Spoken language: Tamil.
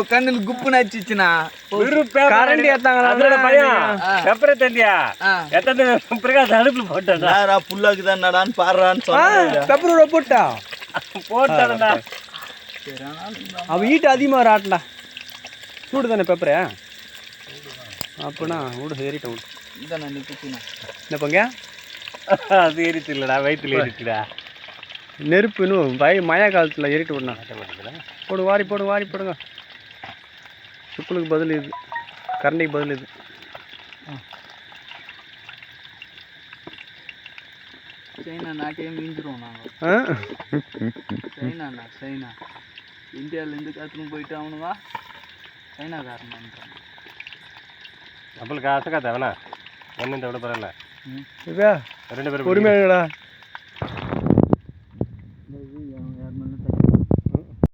கண்ணுல குப்பு நச்சிச்சுனா கரண்ட் ஏத்தாங்களா பையன் பெப்பரை தந்தியா எத்தனை பிரகாஷ் அடுப்புல போட்டா புல்லாக்குதான் நடான்னு பாடுறான்னு சொன்னா பெப்பரோட போட்டா போட்டாடா அவ ஈட்டு அதிகமா ராட்டா சூடு தானே பெப்பரே அப்பனா விடு ஏறிட்ட விடு என்ன பங்க அது ஏறிட்டு இல்லடா வயிற்றுல ஏறிட்டுடா நெருப்பு இன்னும் மழை காலத்தில் ஏறிட்டு விடணும் போடு வாரி போடுங்க சுக்குலுக்கு பதில் இது கரண்டிக்கு பதில் இது சைனா நாட்டையே மீஞ்சிருவோம் நாங்கள் சைனா இந்தியாவிலேருந்து கற்றுன்னு போயிட்டு அவனுவா சைனாக்காரன் நம்மளுக்கு ஆசை காத்தவனா ஒன்றும் விட பரவாயில்ல ரெண்டு பேரும் பொறுமையாடா